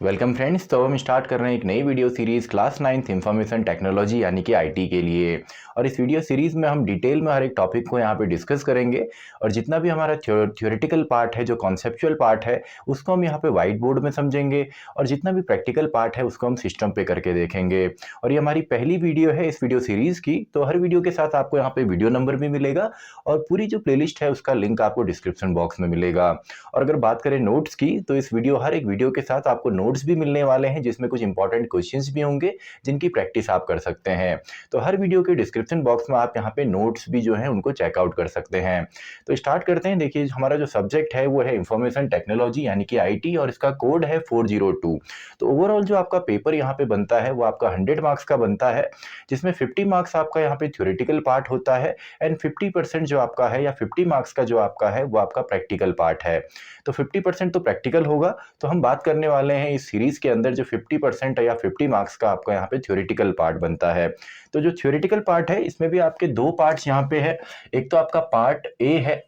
Welcome friends. तो हम start कर रहे हैं एक नई video series class 9th information technology यानी कि आईटी के लिए। और इस वीडियो सीरीज़ में हम डिटेल में हर एक टॉपिक को यहाँ पे डिस्कस करेंगे और जितना भी हमारा थ्योरेटिकल पार्ट है, जो कॉन्सेप्चुअल पार्ट है, उसको हम यहाँ पे वाइट बोर्ड में समझेंगे और जितना भी प्रैक्टिकल पार्ट है उसको हम सिस्टम पे करके देखेंगे। और ये हमारी पहली वीडियो है इस वीडियो सीरीज़ की, तो हर वीडियो के साथ आपको यहाँ पे वीडियो नंबर भी मिलेगा और पूरी जो प्लेलिस्ट है उसका लिंक आपको डिस्क्रिप्शन बॉक्स में मिलेगा। और अगर बात करें नोट्स की, तो इस हर एक वीडियो के साथ आपको नोट्स भी मिलने वाले हैं जिसमें कुछ इंपॉर्टेंट क्वेश्चंस भी होंगे जिनकी प्रैक्टिस आप कर सकते हैं। तो हर वीडियो के डिस्क्रिप्शन बॉक्स में आप यहाँ पे नोट्स भी जो है उनको चेकआउट कर सकते हैं। तो स्टार्ट करते हैं। देखिए, हमारा जो सब्जेक्ट है वो है इंफॉर्मेशन टेक्नोलॉजी यानी कि आईटी और इसका कोड है 402। तो ओवरऑल जो आपका पेपर यहाँ पे बनता है वो आपका 100 मार्क्स का बनता है, जिसमें 50 मार्क्स आपका यहाँ पे थ्योरेटिकल पार्ट होता है एंड 50% जो आपका है या 50 मार्क्स का जो आपका है वो आपका प्रैक्टिकल पार्ट है। तो 50% तो प्रैक्टिकल होगा। तो हम बात करने वाले हैं इस सीरीज के अंदर जो 50% है या 50 मार्क्स का आपका यहाँ पे थ्योरेटिकल पार्ट बनता है। तो जो थ्योरेटिकल पार्ट है इसमें भी आपके दो पार्ट्स यहाँ पे है। एक तो आपका पार्ट ए है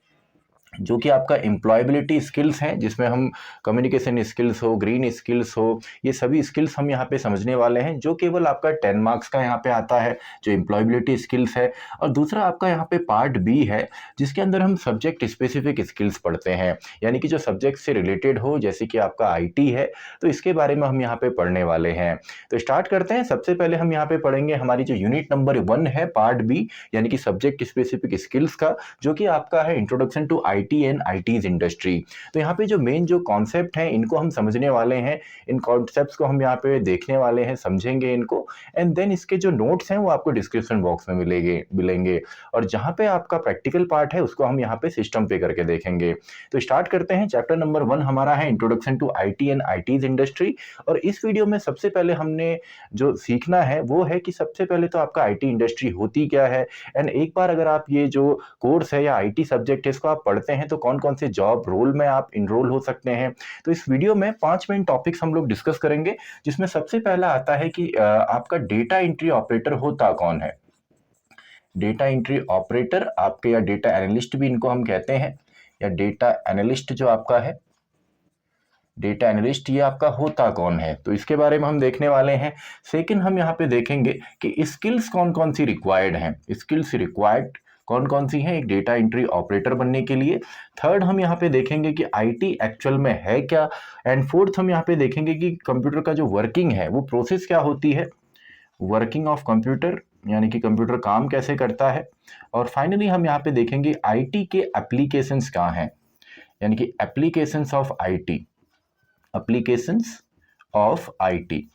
जो कि आपका एम्प्लॉयबिलिटी स्किल्स हैं, जिसमें हम कम्युनिकेशन स्किल्स हो, ग्रीन स्किल्स हो, ये सभी स्किल्स हम यहाँ पे समझने वाले हैं, जो केवल आपका 10 मार्क्स का यहाँ पे आता है, जो एम्प्लॉयबिलिटी स्किल्स है। और दूसरा आपका यहाँ पे पार्ट बी है जिसके अंदर हम सब्जेक्ट स्पेसिफिक स्किल्स पढ़ते हैं, यानी कि जो सब्जेक्ट से रिलेटेड हो, जैसे कि आपका आईटी है तो इसके बारे में हम यहाँ पे पढ़ने वाले हैं। तो स्टार्ट करते हैं। सबसे पहले हम यहाँ पे पढ़ेंगे हमारी जो यूनिट नंबर 1 है पार्ट बी यानी कि सब्जेक्ट स्पेसिफिक स्किल्स का, जो कि आपका है introduction to IT and ITES industry. तो यहाँ पे जो मेन जो कॉन्सेप्ट हैं इनको हम समझने वाले हैं, इन कॉन्सेप्ट्स को हम यहाँ पे देखने वाले हैं, समझेंगे इनको एंड देन इसके जो नोट्स हैं वो आपको डिस्क्रिप्शन बॉक्स में मिलेंगे और जहाँ पे आपका प्रैक्टिकल पार्ट है उसको हम यहाँ पे सिस्टम पे करके देखेंगे। तो स्टार्ट करते हैं। चैप्टर नंबर 1 हमारा है introduction to IT and ITES industry. और इस वीडियो में सबसे पहले हमने जो सीखना है वो है कि सबसे पहले तो आपका आईटी इंडस्ट्री होती क्या है एंड एक बार अगर आप ये जो कोर्स है या आईटी सब्जेक्ट है इसको आप पढ़ते हैं तो कौन कौन से जॉब रोल में आप इनरोल हो सकते हैं। तो इस वीडियो में 5 मेन टॉपिक्स हम लोग डिस्कस करेंगे, जिसमें सबसे पहला आता है कि आपका डेटा एंट्री ऑपरेटर होता कौन है। डेटा एंट्री ऑपरेटर आपके, या डेटा एनालिस्ट भी इनको हम कहते हैं, या डेटा एनालिस्ट जो आपका है, डेटा एनालिस्ट ये आपका होता कौन है, तो इसके बारे में हम देखने वाले हैं। सेकंड हम यहाँ पे देखेंगे कि स्किल्स कौन कौन सी रिक्वायर्ड हैं, स्किल्स रिक्वायर्ड कौन कौन सी हैं एक डेटा एंट्री ऑपरेटर बनने के लिए। थर्ड हम यहाँ पे देखेंगे कि आईटी एक्चुअल में है क्या। एंड फोर्थ हम यहाँ पे देखेंगे कि कंप्यूटर का जो वर्किंग है वो प्रोसेस क्या होती है, वर्किंग ऑफ कंप्यूटर, यानी कि कंप्यूटर काम कैसे करता है। और फाइनली हम यहाँ पे देखेंगे आईटी के एप्लीकेशंस कहाँ हैं, यानी कि applications of IT, applications of IT.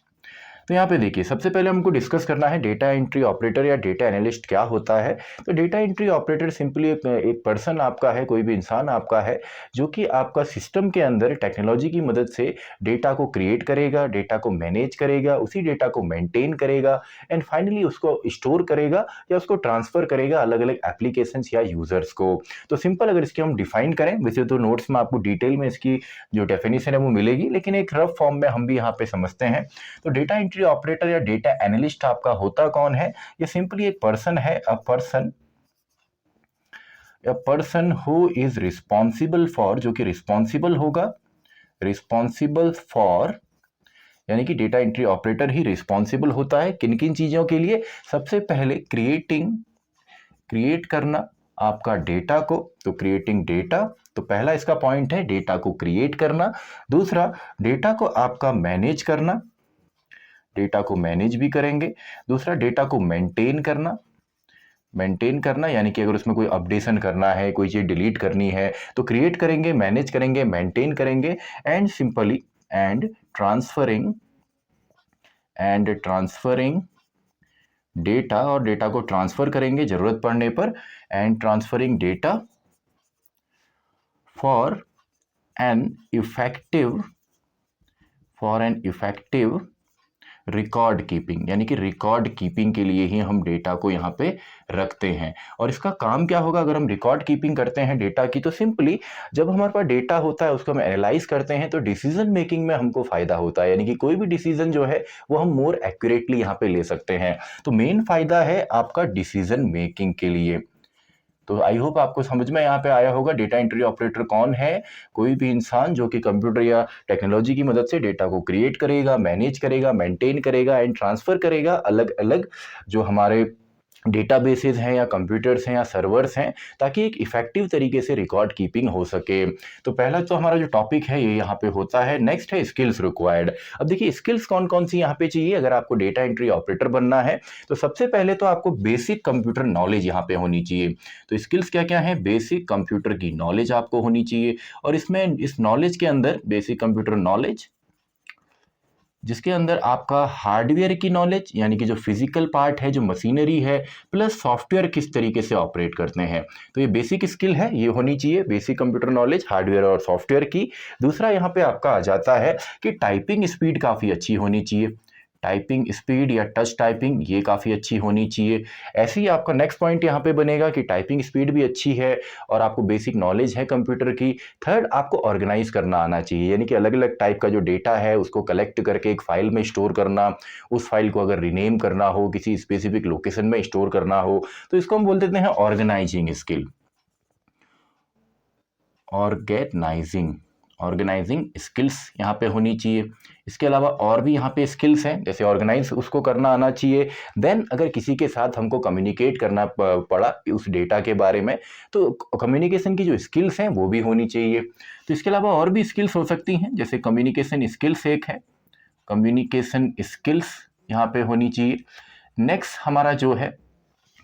तो यहाँ पे देखिए, सबसे पहले हमको डिस्कस करना है डेटा एंट्री ऑपरेटर या डेटा एनालिस्ट क्या होता है। तो डेटा एंट्री ऑपरेटर सिंपली एक पर्सन आपका है, कोई भी इंसान आपका है, जो कि आपका सिस्टम के अंदर टेक्नोलॉजी की मदद से डेटा को क्रिएट करेगा, डेटा को मैनेज करेगा, उसी डेटा को मेंटेन करेगा एंड फाइनली उसको स्टोर करेगा या उसको ट्रांसफर करेगा अलग अलग एप्लीकेशंस या यूजर्स को। तो सिंपल अगर इसकी हम डिफाइन करें, वैसे तो नोट्स में आपको डिटेल में इसकी जो डेफिनेशन है वो मिलेगी, लेकिन एक रफ फॉर्म में हम भी यहाँ पे समझते हैं। तो डेटा एंट्री ऑपरेटर या डेटा एनालिस्ट आपका होता कौन है, ये सिंपली एक पर्सन है, a person who is responsible for, जो कि रिस्पॉन्सिबल होगा, रिस्पॉन्सिबल फॉर, यानी कि डेटा एंट्री ऑपरेटर ही रिस्पॉन्सिबल होता है किन किन चीजों के लिए। सबसे पहले क्रिएट करना आपका डेटा को, तो क्रिएटिंग डेटा, तो पहला इसका पॉइंट है डेटा को क्रिएट करना। दूसरा, डेटा को आपका मैनेज करना, डेटा को मैनेज भी करेंगे। दूसरा, डेटा को मेंटेन करना, यानी कि अगर उसमें कोई अपडेशन करना है, कोई चीज डिलीट करनी है तो क्रिएट करेंगे, मैनेज करेंगे, मेंटेन करेंगे एंड सिंपली ट्रांसफरिंग डेटा, और डेटा को ट्रांसफर करेंगे जरूरत पड़ने पर, and transferring data for an effective record keeping, यानी कि रिकॉर्ड कीपिंग के लिए ही हम डेटा को यहाँ पे रखते हैं। और इसका काम क्या होगा अगर हम रिकॉर्ड कीपिंग करते हैं डेटा की, तो सिंपली जब हमारे पास डेटा होता है उसको हम एनालाइज करते हैं तो डिसीजन मेकिंग में हमको फायदा होता है, यानी कि कोई भी डिसीजन जो है वो हम मोर एक्यूरेटली यहाँ पे ले सकते हैं। तो मेन फायदा है आपका डिसीजन मेकिंग के लिए। तो आई होप आपको समझ में यहाँ पे आया होगा डेटा एंट्री ऑपरेटर कौन है। कोई भी इंसान जो कि कंप्यूटर या टेक्नोलॉजी की मदद से डेटा को क्रिएट करेगा, मैनेज करेगा, मेंटेन करेगा एंड ट्रांसफर करेगा अलग अलग जो हमारे डेटाबेसेस हैं या कंप्यूटर्स हैं या सर्वर्स हैं, ताकि एक इफेक्टिव तरीके से रिकॉर्ड कीपिंग हो सके। तो पहला तो हमारा जो टॉपिक है ये यहाँ पे होता है। नेक्स्ट है स्किल्स रिक्वायर्ड। अब देखिए स्किल्स कौन कौन सी यहाँ पे चाहिए अगर आपको डेटा एंट्री ऑपरेटर बनना है। तो सबसे पहले तो आपको बेसिक कंप्यूटर नॉलेज यहाँ पे होनी चाहिए। तो स्किल्स क्या क्या है? बेसिक कंप्यूटर की नॉलेज आपको होनी चाहिए, और इसमें इस नॉलेज के अंदर बेसिक कंप्यूटर नॉलेज जिसके अंदर आपका हार्डवेयर की नॉलेज यानी कि जो फिजिकल पार्ट है, जो मशीनरी है, प्लस सॉफ्टवेयर किस तरीके से ऑपरेट करते हैं, तो ये बेसिक स्किल है, ये होनी चाहिए, बेसिक कंप्यूटर नॉलेज हार्डवेयर और सॉफ्टवेयर की। दूसरा यहाँ पे आपका आ जाता है कि टाइपिंग स्पीड काफ़ी अच्छी होनी चाहिए। टाइपिंग स्पीड या टच टाइपिंग ये काफ़ी अच्छी होनी चाहिए। ऐसे ही आपका नेक्स्ट पॉइंट यहाँ पे बनेगा कि टाइपिंग स्पीड भी अच्छी है और आपको बेसिक नॉलेज है कंप्यूटर की। थर्ड, आपको ऑर्गेनाइज करना आना चाहिए, यानी कि अलग अलग टाइप का जो डेटा है उसको कलेक्ट करके एक फाइल में स्टोर करना, उस फाइल को अगर रीनेम करना हो, किसी स्पेसिफिक लोकेशन में स्टोर करना हो, तो इसको हम बोल देते हैं ऑर्गेनाइजिंग स्किल। ऑर्गेनाइजिंग स्किल्स यहाँ पे होनी चाहिए। इसके अलावा और भी यहाँ पे स्किल्स हैं, जैसे ऑर्गेनाइज उसको करना आना चाहिए। देन अगर किसी के साथ हमको कम्युनिकेट करना पड़ा उस डेटा के बारे में, तो कम्युनिकेशन की जो स्किल्स हैं वो भी होनी चाहिए। तो इसके अलावा और भी स्किल्स हो सकती हैं, जैसे कम्युनिकेशन स्किल्स एक है, कम्युनिकेशन स्किल्स यहाँ पे होनी चाहिए। नेक्स्ट हमारा जो है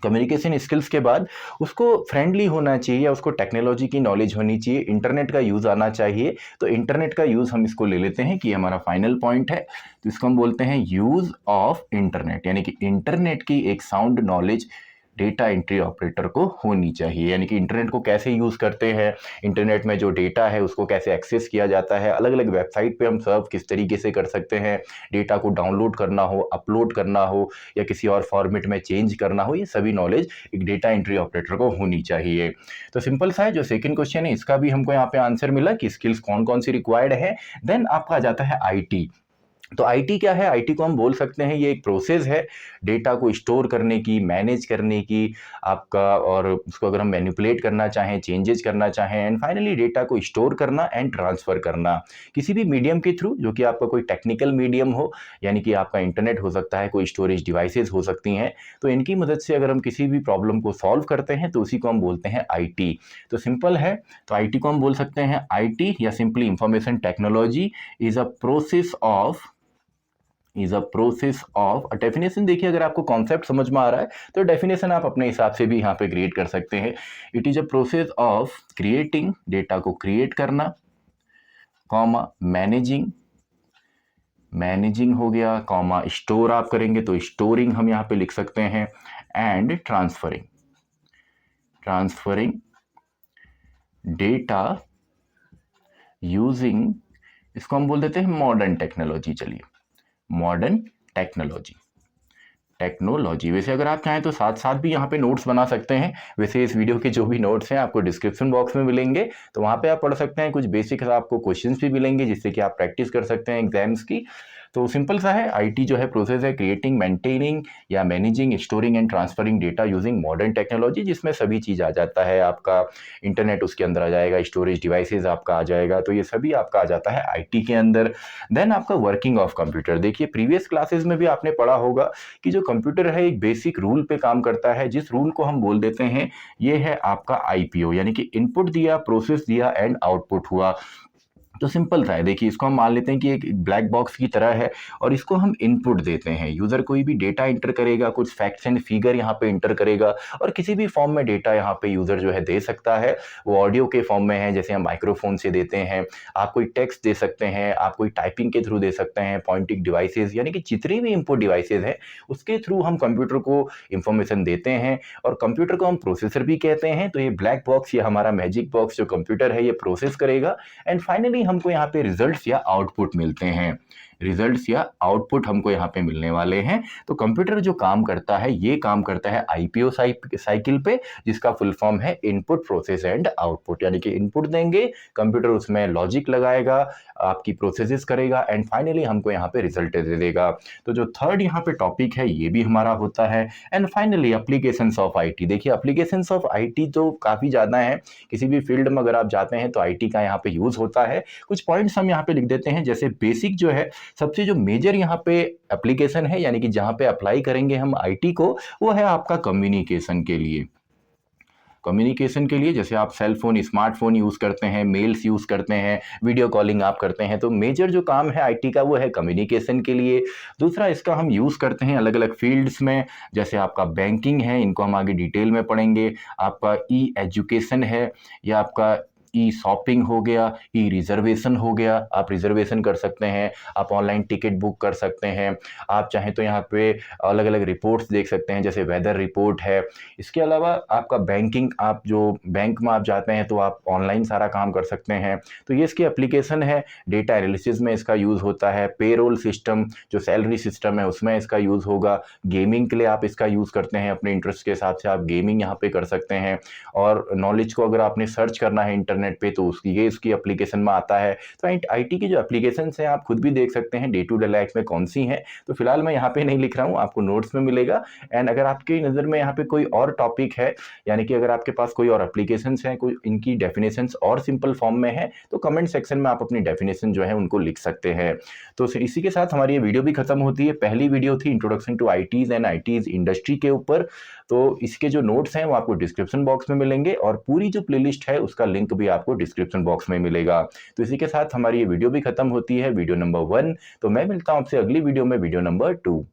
कम्युनिकेशन स्किल्स के बाद उसको फ्रेंडली होना चाहिए, उसको टेक्नोलॉजी की नॉलेज होनी चाहिए, इंटरनेट का यूज़ आना चाहिए। तो इंटरनेट का यूज़ हम इसको ले लेते हैं कि हमारा फाइनल पॉइंट है, तो इसको हम बोलते हैं यूज़ ऑफ इंटरनेट, यानी कि इंटरनेट की एक sound knowledge data entry operator को होनी चाहिए। यानी कि इंटरनेट को कैसे यूज़ करते हैं, इंटरनेट में जो डेटा है उसको कैसे एक्सेस किया जाता है, अलग अलग वेबसाइट पे हम सर्व किस तरीके से कर सकते हैं, डेटा को डाउनलोड करना हो, अपलोड करना हो या किसी और फॉर्मेट में चेंज करना हो, ये सभी नॉलेज एक डेटा एंट्री ऑपरेटर को होनी चाहिए। तो सिंपल सा है, जो सेकंड क्वेश्चन है इसका भी हमको यहाँ पे आंसर मिला कि स्किल्स कौन कौन सी रिक्वायर्ड है। देन आपका आ जाता है आईटी। तो आईटी क्या है? आईटी को हम बोल सकते हैं ये एक प्रोसेस है डेटा को स्टोर करने की, मैनेज करने की आपका, और उसको अगर हम मैनिपुलेट करना चाहें, चेंजेस करना चाहें, एंड फाइनली डेटा को स्टोर करना एंड ट्रांसफर करना किसी भी मीडियम के थ्रू, जो कि आपका कोई टेक्निकल मीडियम हो, यानी कि आपका इंटरनेट हो सकता है, कोई स्टोरेज डिवाइसेस हो सकती हैं। तो इनकी मदद से अगर हम किसी भी प्रॉब्लम को सॉल्व करते हैं तो उसी को हम बोलते हैं आईटी। तो सिंपल है, तो आईटी को हम बोल सकते हैं आईटी या simply information technology is a process of definition. देखिए अगर आपको कॉन्सेप्ट समझ में आ रहा है तो डेफिनेशन आप अपने हिसाब से भी यहाँ पे क्रिएट कर सकते हैं। It is a process of creating, data को क्रिएट करना, कॉमा मैनेजिंग हो गया, कॉमा स्टोर आप करेंगे तो स्टोरिंग हम यहाँ पे लिख सकते हैं, एंड ट्रांसफरिंग डेटा यूजिंग, इसको हम बोल देते हैं मॉडर्न टेक्नोलॉजी। चलिए मॉडर्न टेक्नोलॉजी। वैसे अगर आप चाहें तो साथ साथ भी यहाँ पे नोट्स बना सकते हैं। वैसे इस वीडियो के जो भी नोट्स हैं आपको डिस्क्रिप्शन बॉक्स में मिलेंगे, तो वहाँ पे आप पढ़ सकते हैं। कुछ बेसिक आपको क्वेश्चंस भी मिलेंगे जिससे कि आप प्रैक्टिस कर सकते हैं एग्जाम्स की। तो सिंपल सा है, आईटी जो है प्रोसेस है क्रिएटिंग, मेंटेनिंग या managing, storing and transferring data using modern technology, जिसमें सभी चीज़ आ जाता है। आपका इंटरनेट उसके अंदर आ जाएगा, स्टोरेज डिवाइसेस आपका आ जाएगा, तो ये सभी आपका आ जाता है आईटी के अंदर। देन आपका वर्किंग ऑफ कंप्यूटर। देखिए प्रीवियस क्लासेस में भी आपने पढ़ा होगा कि जो कंप्यूटर है एक बेसिक रूल पे काम करता है, जिस रूल को हम बोल देते हैं ये है आपका आईपीओ, यानी कि इनपुट दिया, प्रोसेस दिया एंड आउटपुट हुआ। तो सिंपल सा है, देखिए इसको हम मान लेते हैं कि एक ब्लैक बॉक्स की तरह है और इसको हम इनपुट देते हैं। यूज़र कोई भी डेटा इंटर करेगा, कुछ फैक्ट्स एंड फिगर यहाँ पे इंटर करेगा, और किसी भी फॉर्म में डेटा यहाँ पे यूज़र जो है दे सकता है। वो ऑडियो के फॉर्म में है, जैसे हम माइक्रोफोन से देते हैं, आप कोई टेक्स्ट दे सकते हैं, आप कोई टाइपिंग के थ्रू दे सकते हैं, पॉइंटिंग डिवाइसेज, यानी कि जितनी भी इनपुट डिवाइसेज हैं उसके थ्रू हम कंप्यूटर को इंफॉर्मेशन देते हैं, और कंप्यूटर को हम प्रोसेसर भी कहते हैं। तो ये ब्लैक बॉक्स, ये हमारा मैजिक बॉक्स जो कंप्यूटर है ये प्रोसेस करेगा, एंड फाइनली हमको यहाँ पे रिजल्ट्स या आउटपुट मिलते हैं। रिजल्ट्स या आउटपुट हमको यहाँ पे मिलने वाले हैं। तो कंप्यूटर जो काम करता है, ये काम करता है आईपीओ साइकिल पे, जिसका फुल फॉर्म है इनपुट प्रोसेस एंड आउटपुट। यानी कि इनपुट देंगे, कंप्यूटर उसमें लॉजिक लगाएगा, आपकी प्रोसेसेस करेगा एंड फाइनली हमको यहाँ पे रिजल्ट दे देगा। तो जो थर्ड यहाँ पे टॉपिक है ये भी हमारा होता है। And finally applications of IT. देखिए एप्लीकेशंस ऑफ आईटी तो काफ़ी ज़्यादा है, किसी भी फील्ड में अगर आप जाते हैं तो आईटी का यहाँ पे यूज़ होता है। कुछ पॉइंट्स हम यहाँ पे लिख देते हैं, जैसे बेसिक जो है, सबसे जो मेजर यहाँ पे एप्लीकेशन है यानी कि जहाँ पे अप्लाई करेंगे हम आईटी को, वो है आपका कम्युनिकेशन के लिए। कम्युनिकेशन के लिए जैसे आप सेल फोन, स्मार्टफोन यूज़ करते हैं, मेल्स यूज़ करते हैं, वीडियो कॉलिंग आप करते हैं, तो मेजर जो काम है आईटी का वो है कम्युनिकेशन के लिए। दूसरा इसका हम यूज़ करते हैं अलग अलग फील्ड्स में, जैसे आपका बैंकिंग है, इनको हम आगे डिटेल में पढ़ेंगे, आपका ई एजुकेशन है, या आपका ई शॉपिंग हो गया, ई रिजर्वेशन हो गया, आप रिजर्वेशन कर सकते हैं, आप ऑनलाइन टिकट बुक कर सकते हैं, आप चाहें तो यहाँ पे अलग अलग रिपोर्ट्स देख सकते हैं, जैसे वेदर रिपोर्ट है। इसके अलावा आपका बैंकिंग, आप जो बैंक में आप जाते हैं तो आप ऑनलाइन सारा काम कर सकते हैं, तो ये इसकी एप्लीकेशन है। डेटा एनालिसिस में इसका यूज़ होता है, पेरोल सिस्टम जो सैलरी सिस्टम है उसमें इसका यूज़ होगा, गेमिंग के लिए आप इसका यूज़ करते हैं, अपने इंटरेस्ट के हिसाब से आप गेमिंग यहाँ पे कर सकते हैं। और नॉलेज को अगर आपने सर्च करना है इंटरनेट पे तो ये इसकी एप्लीकेशन में आता है। तो आईटी की जो एप्लीकेशंस हैं आप खुद भी देख सकते हैं डे टू डे लाइफ में कौन सी हैं। तो फिलहाल मैं यहाँ पे नहीं लिख रहा हूँ, आपको नोट्स में मिलेगा। एंड अगर आपकी नज़र में यहाँ पे कोई और टॉपिक है, यानी कि अगर आपके पास कोई और एप्लीकेशंस हैं, कोई इनकी डेफिनेशंस और सिंपल फॉर्म में है, तो कमेंट सेक्शन में आप अपनी डेफिनेशन जो है उनको लिख सकते हैं। तो इसी के साथ हमारी ये वीडियो भी खत्म होती है। पहली वीडियो थी introduction to ITES and ITES industry के ऊपर, तो इसके जो नोट्स हैं वो आपको डिस्क्रिप्शन बॉक्स में मिलेंगे और पूरी जो प्लेलिस्ट है उसका लिंक भी आपको डिस्क्रिप्शन बॉक्स में मिलेगा। तो इसी के साथ हमारी ये वीडियो भी खत्म होती है, वीडियो नंबर 1। तो मैं मिलता हूं आपसे अगली वीडियो में, वीडियो नंबर 2।